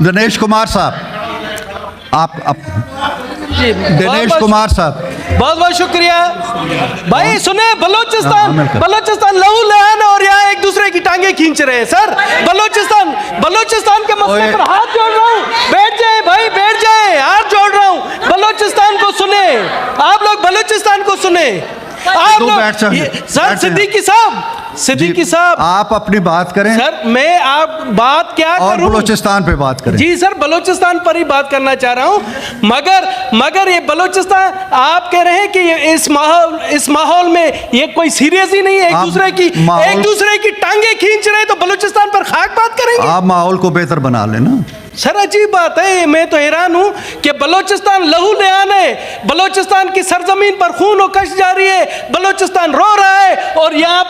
दिनेश कुमार साहब, आप दिनेश कुमार साहब, बहुत बहुत शुक्रिया भाई। सुने, बलोचिस्तान लहू लहान और यहाँ एक दूसरे की टांगे खींच रहे हैं सर। बलोचिस्तान के मसले पर हाथ जोड़ रहा हूँ, बैठ जाए भाई, बैठ जाए, हाथ जोड़ रहा हूँ। बलोचिस्तान को सुने, आप लोग बलोचिस्तान को सुने, आप लोग। सर सिद्दीकी साहब, आप अपनी बात करें सर। मैं आप बात क्या और करूं? बलोचिस्तान पे बात करें। जी सर, बलोचिस्तान पर ही बात करना चाह रहा हूं, मगर ये बलोचिस्तान, आप कह रहे हैं कि ये इस माहौल में ये कोई सीरियस ही नहीं है, एक दूसरे की टांगे खींच रहे, तो बलोचिस्तान पर खाक बात करेंगे? आप माहौल को बेहतर बना लेना सर। अजीब बात है, मैं तो हैरान हूं कि बलोचिस्तान लहू लहान है, बलोचिस्तान की सरजमीन पर खून और कश जारी है, बलोचिस्तान रो रहा है, और यहाँ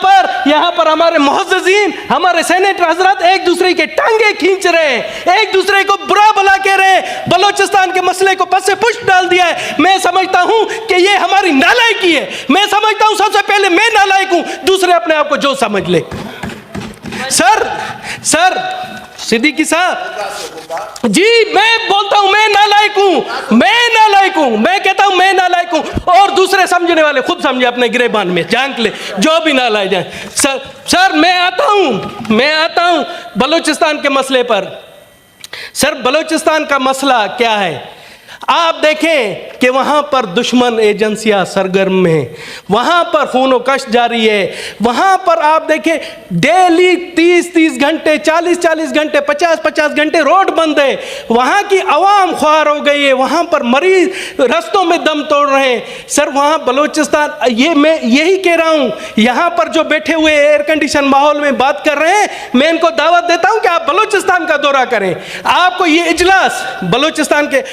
पर हमारे मुअज़्ज़िज़ीन, हमारे सेनेटर हजरत एक दूसरे के टांगे खींच रहे हैं, एक दूसरे को बुरा भला कह रहे हैं, बलोचिस्तान के मसले को पस से पुष्ट डाल दिया है। मैं समझता हूं कि ये हमारी नालायकी है। मैं समझता हूं सबसे पहले मैं नालायक हूं, दूसरे अपने आप को जो समझ ले। सर सिद्दीकी साहब जी, मैं बोलता हूं मैं नालायक हूं, मैं कहता हूं मैं नालायक हूं, और दूसरे समझने वाले खुद समझे, अपने गिरेबान में झांक ले, जो भी नालायक जाए। सर मैं आता हूं बलूचिस्तान के मसले पर। सर बलूचिस्तान का मसला क्या है? आप देखें कि वहाँ पर दुश्मन एजेंसियां सरगर्म हैं, वहाँ पर खून कश जारी है, वहाँ पर आप देखें डेली 30-30 घंटे, 40-40 घंटे, 50-50 घंटे रोड बंद है, वहाँ की आवाम ख्वार हो गई है, वहाँ पर मरीज रस्तों में दम तोड़ रहे हैं। सर वहाँ बलूचिस्तान, ये मैं यही कह रहा हूँ, यहाँ पर जो बैठे हुए एयर कंडीशन माहौल में बात कर रहे हैं, मैं इनको दावत देता हूँ कि आप बलूचिस्तान का दौरा करें। आपको ये इजलास बलूचिस्तान के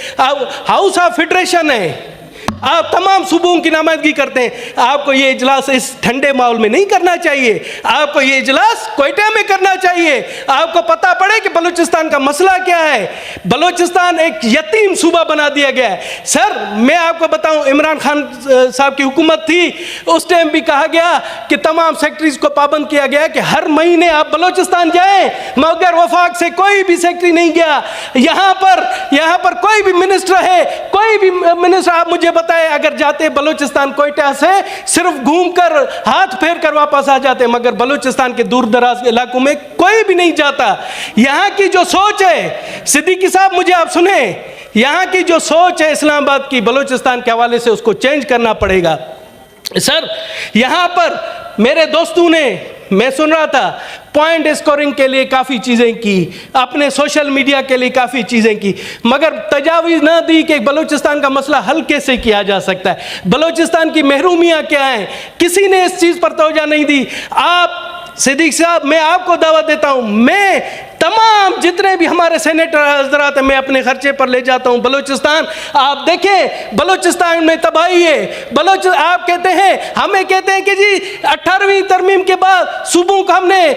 हाउस ऑफ फेडरेशन है, आप तमाम सूबों की नुमाइंदगी करते हैं, आपको ये इजलास इस ठंडे माहौल में नहीं करना चाहिए, आपको ये इजलास क्वेटा में करना चाहिए। आपको पता पड़े कि बलूचिस्तान का मसला क्या है। बलूचिस्तान एक यतीम सूबा बना दिया गया है। सर मैं आपको बताऊं, इमरान खान साहब की हुकूमत थी, उस टाइम भी कहा गया कि तमाम सेक्रेटरीज को पाबंद किया गया कि हर महीने आप बलूचिस्तान जाएं, मगर वफाक से कोई भी सेक्रेटरी नहीं गया। यहाँ पर कोई भी मिनिस्टर है, कोई भी मिनिस्टर आप मुझे बताएं, अगर जाते बलूचिस्तान कोयटा से सिर्फ घूमकर हाथ फेर कर वापस आ जाते, मगर बलूचिस्तान के दूर दराज इलाकों में कोई भी नहीं जाता। यहाँ की जो सोच है सिद्दीकी साहब, मुझे आप सुने, यहाँ की जो सोच है इस्लामाबाद की बलूचिस्तान के हवाले से, उसको चेंज करना पड़ेगा। सर यहाँ पर मेरे दोस्तों ने, मैं सुन रहा था, पॉइंट स्कोरिंग के लिए काफ़ी चीज़ें की, अपने सोशल मीडिया के लिए काफ़ी चीज़ें की, मगर तजावीज़ ना दी कि बलूचिस्तान का मसला हल कैसे किया जा सकता है, बलूचिस्तान की महरूमियाँ क्या हैं, किसी ने इस चीज़ पर तवज्जो नहीं दी। आप सिद्दीक साहब, मैं आपको दावत देता हूँ, मैं तमाम जितने भी हमारे सेनेटर हजरात हैं, मैं अपने खर्चे पर ले जाता हूँ बलूचिस्तान। आप देखें बलूचिस्तान में तबाही है। आप कहते हैं, हमें कहते हैं कि जी 18वीं तरमीम के बाद सूबों को हमने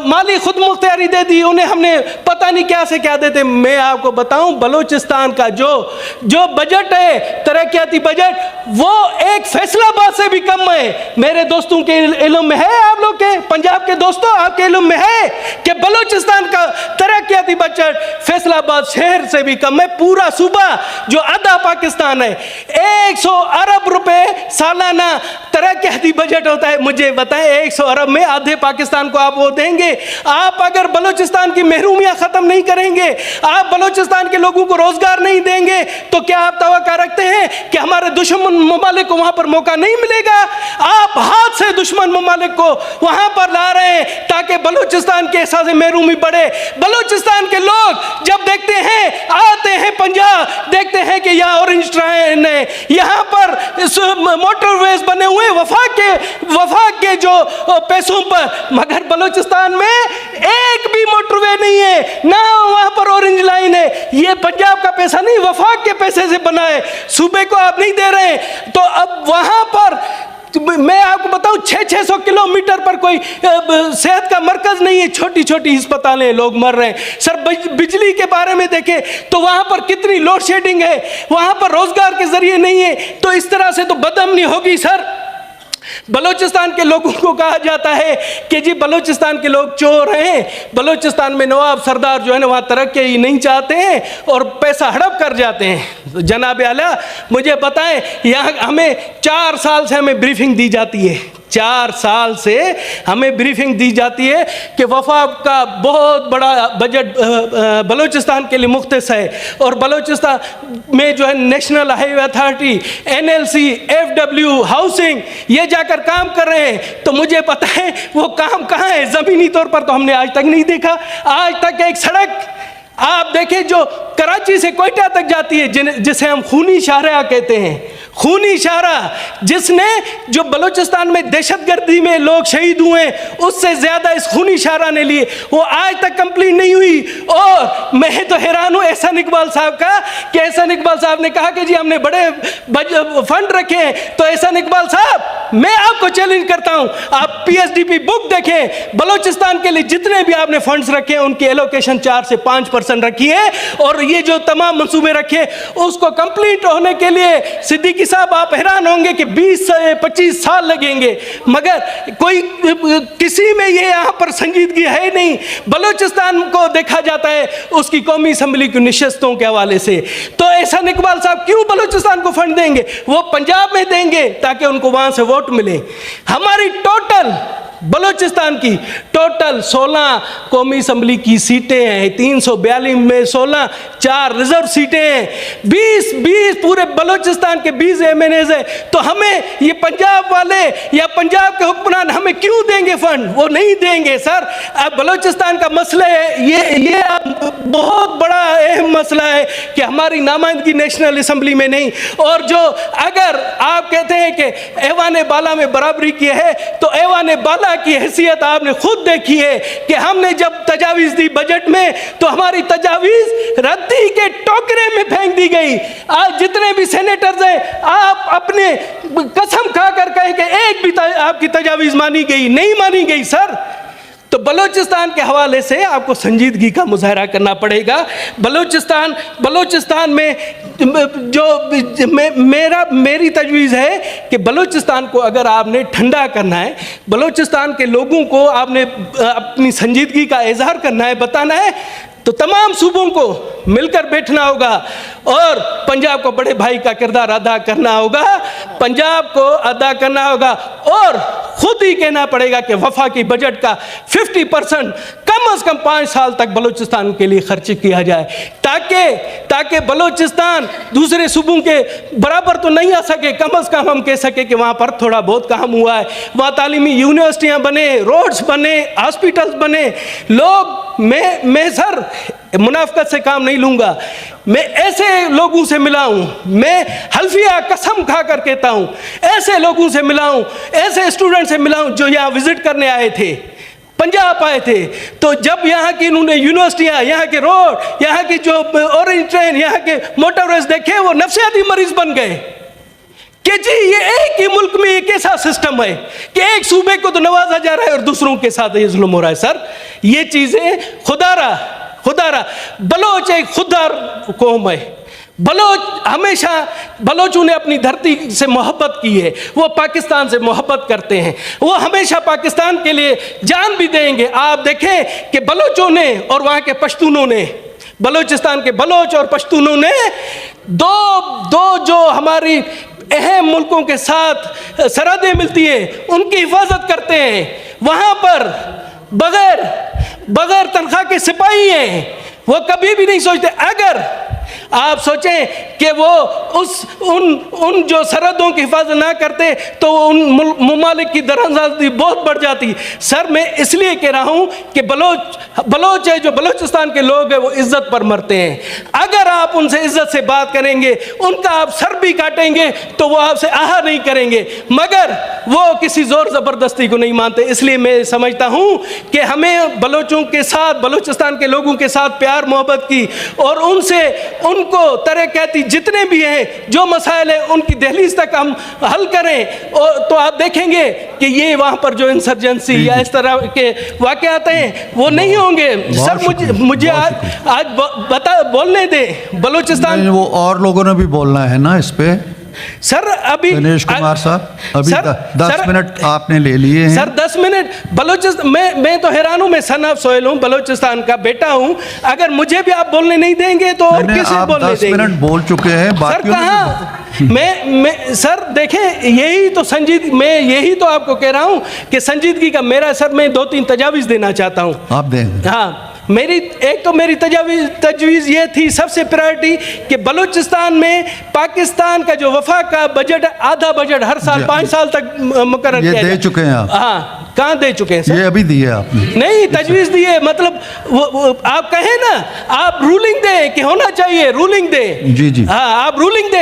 माली खुद मुख्तियारी दे दी, उन्हें हमने पता नहीं क्या से क्या देते। मैं आपको बताऊं, बलूचिस्तान का जो बजट है, तरक्याती बजट, वो एक फैसलाबाद से भी कम है। मेरे दोस्तों के इल्म में है, आप लोग के पंजाब के दोस्तों आपके इल्म में है कि बलूचिस्तान का तरक्याती बजट फैसलाबाद शहर से भी कम है। पूरा सूबा जो आधा पाकिस्तान है, 100 अरब रुपए सालाना तरक्याती बजट होता है। मुझे बताएं, 100 अरब में आधे पाकिस्तान को आप वो देंगे? आप अगर बलूचिस्तान की महरूमियां खत्म नहीं करेंगे, आप बलूचिस्तान के लोगों को रोजगार नहीं देंगे, तो क्या आप तवक्को रखते हैं कि हमारे दुश्मन ममालिक को वहां पर मौका नहीं मिलेगा? आप हाथ से दुश्मन ममालिक को वहां पर ला रहे हैं ताकि बलूचिस्तान के एहसास महरूमी बढ़े। बलूचिस्तान के लोग जब देखते हैं, आते हैं पंजाब, देखते हैं कि यहाँ ऑरेंज ट्रेन है, यहाँ पर मोटरवेज बने हुए वफाक के जो पैसों पर, मगर बलूचिस्तान में एक भी मोटरवे नहीं है, ना वहाँ पर ऑरेंज लाइन है। ये पंजाब का पैसा नहीं, वफाक के पैसे से बना है, सूबे को आप नहीं दे रहे। तो अब वहाँ पर मैं आपको बताऊं, 600 किलोमीटर पर कोई सेहत का मरकज नहीं है, छोटी छोटी अस्पतालें, लोग मर रहे हैं। सर बिजली के बारे में देखें तो वहां पर कितनी लोड शेडिंग है, वहां पर रोजगार के जरिए नहीं है। तो इस तरह से तो बदअमनी होगी। सर बलूचिस्तान के लोगों को कहा जाता है कि जी बलूचिस्तान के लोग चोर हैं, बलूचिस्तान में नवाब सरदार जो है ना वहाँ तरक्की ही नहीं चाहते हैं और पैसा हड़प कर जाते हैं। जनाब आला मुझे बताएं, यहाँ हमें 4 साल से हमें ब्रीफिंग दी जाती है, 4 साल से हमें ब्रीफिंग दी जाती है कि वफाक का बहुत बड़ा बजट बलूचिस्तान के लिए मुख्तस है और बलूचिस्तान में जो है national highway authority, NLC, FW, housing ये जाकर काम कर रहे हैं। तो मुझे पता है वो काम कहाँ है, ज़मीनी तौर पर तो हमने आज तक नहीं देखा। आज तक एक सड़क आप देखें जो कराची से कोयटा तक जाती है, जिसे हम खूनी शाहराह कहते हैं, खूनी शाहराह, जिसने जो बलूचिस्तान में दहशतगर्दी में लोग शहीद हुए उससे ज़्यादा इस खूनी शाहराह ने लिए, वो आज तक कंप्लीट नहीं हुई। और मैं तो हैरान हूँ एहसान इकबाल साहब का कि एहसान इकबाल साहब ने कहा कि जी हमने बड़े फंड रखे हैं। तो एहसान इकबाल साहब मैं आपको चैलेंज करता हूँ, आप PSDP बुक देखें, बलूचिस्तान के लिए जितने भी आपने फंड्स रखे हैं उनकी एलोकेशन 4 से 5% रखी है और ये जो तमाम मंसूबे रखे उसको कंप्लीट होने के लिए सिद्दीकी साहब आप हैरान होंगे कि 20 से 25 साल लगेंगे, मगर कोई किसी में ये यहाँ पर संजीदगी है नहीं। बलूचिस्तान को देखा जाता है उसकी कौमी असम्बली की नशिस्तों के हवाले से। तो एहसान इकबाल साहब क्यों बलूचिस्तान को फंड देंगे? वो पंजाब में देंगे ताकि उनको वहाँ से वोट मिले। हमारी टोटल बलूचिस्तान की टोटल 16 कौमी असम्बली की सीटें हैं, 342 में 16, 4 रिजर्व सीटें हैं, 20 पूरे बलूचिस्तान के 20 MNAs हैं। तो हमें ये पंजाब वाले या पंजाब के हुक्मरान हमें क्यों देंगे फंड? वो नहीं देंगे सर। अब बलूचिस्तान का मसला है ये बहुत बड़ा अहम मसला है कि हमारी नामाइंदगी नेशनल असम्बली में नहीं। और जो अगर आप कहते हैं कि ऐवान बाला में बराबरी की है तो ऐवान बाला की हैसियत आपने खुद देखी है कि हमने जब तजावीज़ दी बजट में तो हमारी तजावीज़ रद्दी के टोकरे में फेंक दी गई। आज जितने भी सेनेटर्स हैं आप अपने कसम खाकर कहें कि एक भी आपकी तजावीज़ मानी गई नहीं, मानी गई सर। तो बलूचिस्तान के हवाले से आपको संजीदगी का मुजाहरा करना पड़ेगा। बलूचिस्तान में जो मेरी तजवीज़ है कि बलूचिस्तान को अगर आपने ठंडा करना है, बलूचिस्तान के लोगों को आपने अपनी संजीदगी का इजहार करना है, बताना है, तो तमाम सूबों को मिलकर बैठना होगा और पंजाब को बड़े भाई का किरदार अदा करना होगा, पंजाब को अदा करना होगा और खुद ही कहना पड़ेगा कि वफाकी बजट का 50% कम से कम 5 साल तक बलूचिस्तान के लिए खर्च किया जाए, ताकि बलूचिस्तान दूसरे सूबों के बराबर तो नहीं आ सके, कम से कम हम कह सके कि वहाँ पर थोड़ा बहुत काम हुआ है। वहाँ तालीमी यूनिवर्सिटियाँ बने, रोड्स बने, हॉस्पिटल्स बने। लोग मैं सर मुनाफकत से काम नहीं लूँगा, मैं ऐसे लोगों से मिला हूँ, मैं हल्फिया कसम खा कर कहता हूँ, ऐसे लोगों से मिला हूँ, ऐसे स्टूडेंट से मिला हूँ जो यहाँ विजिट करने आए थे, पंजाब आए थे। तो जब यहाँ की इन्होंने यूनिवर्सिटियाँ, यहाँ के रोड, यहाँ की जो ऑरेंज ट्रेन, यहाँ के मोटरवेज देखे, वो नफसियाती मरीज बन गए कि जी ये एक ही मुल्क में एक ऐसा सिस्टम है कि एक सूबे को तो नवाजा जा रहा है और दूसरों के साथ ये जुल्म हो रहा है। सर ये चीज़ें खुदारा बलोच एक खुदार कौम है। बलोच हमेशा, बलोचों ने अपनी धरती से मोहब्बत की है, वो पाकिस्तान से मोहब्बत करते हैं, वो हमेशा पाकिस्तान के लिए जान भी देंगे। आप देखें कि बलोचों ने और वहाँ के पश्तूनों ने, बलूचिस्तान के बलोच और पश्तूनों ने दो जो हमारी अहम मुल्कों के साथ सरहदें मिलती हैं उनकी हिफाजत करते हैं। वहाँ पर बगैर तनख्वाह के सिपाही हैं। वो कभी भी नहीं सोचते, अगर आप सोचें कि वो उन जो सरहदों की हिफाजत ना करते तो उन ममालिक की दराज़ी बहुत बढ़ जाती। सर मैं इसलिए कह रहा हूँ कि बलोच है, जो बलूचिस्तान के लोग हैं वो इज़्ज़त पर मरते हैं। अगर आप उनसे इज़्ज़त से बात करेंगे, उनका आप सर भी काटेंगे तो वो आपसे आहा नहीं करेंगे, मगर वो किसी ज़ोर ज़बरदस्ती को नहीं मानते। इसलिए मैं समझता हूँ कि हमें बलोचों के साथ, बलूचिस्तान के लोगों के साथ प्यार मोहब्बत की और उनको तरक्याती जितने भी हैं, जो मसाइल है उनकी दहलीज तक हम हल करें, और तो आप देखेंगे कि ये वहाँ पर जो इंसर्जेंसी या इस तरह के वाक़यात हैं वो नहीं होंगे। सर मुझे आज बोलने दें। बलूचिस्तान वो और लोगों ने भी बोलना है ना इस पे। सर अभी दिनेश कुमार साहब, अभी सर, 10 सर, मिनट आपने ले लिए हैं। सर 10 मिनट बलोचिस्तान, मैं तो हैरान हूं, मैं सन ऑफ सोहेल हूं, बलोचिस्तान का बेटा हूं। अगर मुझे भी आप बोलने नहीं देंगे तो और नहीं, किसे आप बोलने 10 देंगे? मिनट बोल चुके हैं, सर बाकियों ने कहाँ मैं सर देखें, यही तो मैं यही तो आपको कह रहा हूं कि संजीदगी का मेरा सर, मैं 2-3 तजावीज़ देना चाहता हूं। आप दें। हाँ, मेरी तजवीज़ ये थी, सबसे प्रायोरिटी कि बलूचिस्तान में पाकिस्तान का जो वफाक का बजट, आधा बजट हर साल 5 साल तक मुकर्रर किया ये दे जाए। चुके हैं आप? हाँ, कहाँ दे चुके हैं सर? ये अभी दिए आपने? नहीं, तजवीज़ दिए, मतलब वो आप कहें ना, आप रूलिंग दें कि होना चाहिए, रूलिंग दें। जी जी, हाँ, आप रूलिंग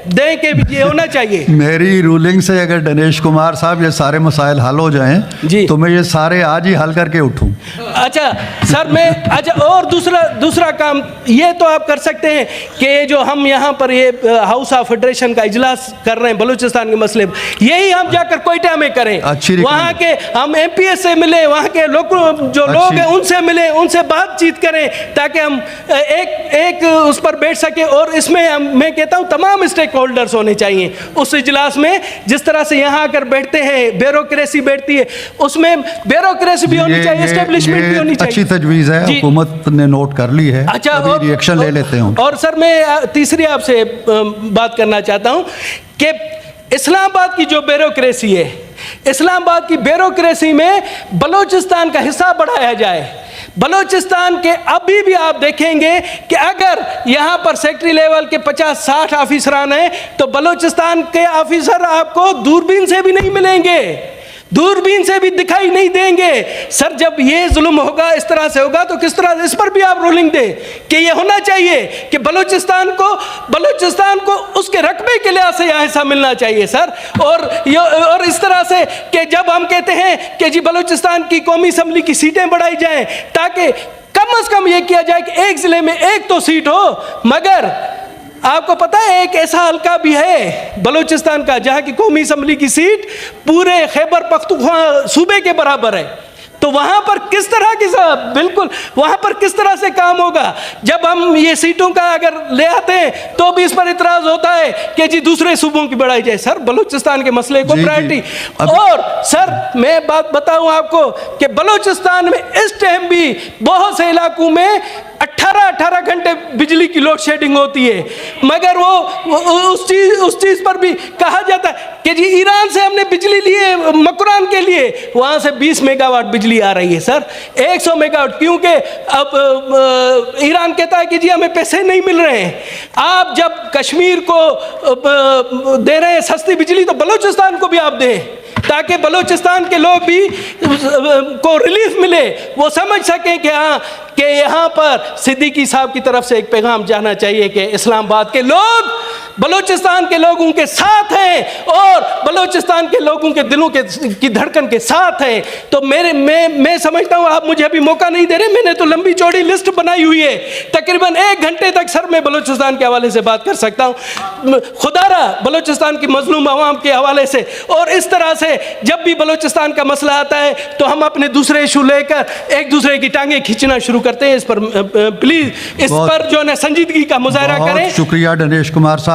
दें कि ये होना चाहिए। मेरी रूलिंग से अगर दिनेश कुमार साहब ये सारे मसाइल हल हो जाएं जी, तो मैं ये सारे आज ही हल करके उठूं। अच्छा सर, अच्छा, और दूसरा काम ये तो आप कर सकते हैं कि जो हम यहाँ पर ये हाउस ऑफ फेडरेशन का इजलास कर रहे हैं बलूचिस्तान के मसले, यही हम जाकर कोयटा में करें। अच्छी, वहाँ के हम एमपीएस से मिले, वहाँ के लोग हैं उनसे मिले, उनसे बातचीत करें, ताकि हम एक उस पर बैठ सके। और इसमें मैं कहता हूँ तमाम स्टेक होल्डर्स होने चाहिए उस इजलास में। जिस तरह से यहाँ आकर बैठते हैं, ब्यूरोक्रेसी बैठती है, उसमें ब्यूरोक्रेसी भी होनी चाहिए, एस्टेब्लिशमेंट भी होनी चाहिए। अच्छी तजवीज़ है, हुकूमत ने नोट कर ली है। अच्छा, अभी रिएक्शन ले लेते हैं। और सर मैं तीसरी आपसे बात करना चाहता हूँ कि इस्लामाबाद की जो ब्यूरोक्रेसी है, इस्लामाबाद की ब्यूरोक्रेसी में बलूचिस्तान का हिस्सा बढ़ाया जाए। बलूचिस्तान के अभी भी आप देखेंगे कि अगर यहाँ पर सेक्रेटरी लेवल के 50-60 ऑफिसरान हैं तो बलूचिस्तान के ऑफिसर आपको दूरबीन से भी नहीं मिलेंगे, दूरबीन से भी दिखाई नहीं देंगे। सर जब ये जुल्म होगा, इस तरह से होगा, तो किस तरह, इस पर भी आप रूलिंग दें कि ये होना चाहिए कि बलूचिस्तान को उसके रकबे के लिहाज से यहाँ हिस्सा मिलना चाहिए सर। और इस तरह से कि जब हम कहते हैं कि जी बलूचिस्तान की कौमी असम्बली की सीटें बढ़ाई जाएं, ताकि कम से कम ये किया जाए कि एक ज़िले में एक तो सीट हो। मगर आपको पता है एक ऐसा हल्का भी है बलूचिस्तान का जहां की कौमी असम्बली की सीट पूरे खैबर पख्तूनख्वा सूबे के बराबर है। तो वहां पर किस तरह की, बिल्कुल वहां पर किस तरह से काम होगा? जब हम ये सीटों का अगर ले आते हैं तो भी इस पर इतराज होता है कि जी दूसरे सूबों की बढ़ाई जाए। सर बलूचिस्तान के मसले को प्रायोरिटी। और सर मैं बात बताऊं आपको कि बलूचिस्तान में इस टाइम भी बहुत से इलाकों में 18 घंटे बिजली की लोड शेडिंग होती है। मगर वो उस चीज पर भी कहा जाता है कि जी ईरान से हमने बिजली ली है मकरान के लिए, वहां से 20 मेगावाट बिजली आ रही है सर, 100 मेगावाट, क्योंकि अब ईरान कहता है कि जी हमें पैसे नहीं मिल रहे हैं। आप जब कश्मीर को दे रहे हैं सस्ती बिजली, तो बलूचिस्तान को भी आप दें, ताकि बलूचिस्तान के लोग भी को रिलीफ मिले, वो समझ सकें कि हाँ कि यहाँ पर सिद्दीकी साहब की तरफ से एक पैगाम जाना चाहिए कि इस्लामाबाद के लोग बलूचिस्तान के लोगों के साथ हैं और बलूचिस्तान के लोगों के दिलों की धड़कन के साथ हैं। तो मैं समझता हूँ आप मुझे अभी मौका नहीं दे रहे, मैंने तो लंबी चौड़ी लिस्ट बनाई हुई है, तकरीबन 1 घंटे तक सर मैं बलूचिस्तान के हवाले से बात कर सकता हूँ, खुदारा बलूचिस्तान की मजलूम आवाम के हवाले से। और इस तरह से जब भी बलूचिस्तान का मसला आता है तो हम अपने दूसरे इशू लेकर एक दूसरे की टांगें खींचना शुरू करते हैं। इस पर प्लीज इस पर जो है संजीदगी का मुजाहरा करें। शुक्रिया दिनेश कुमार साहब।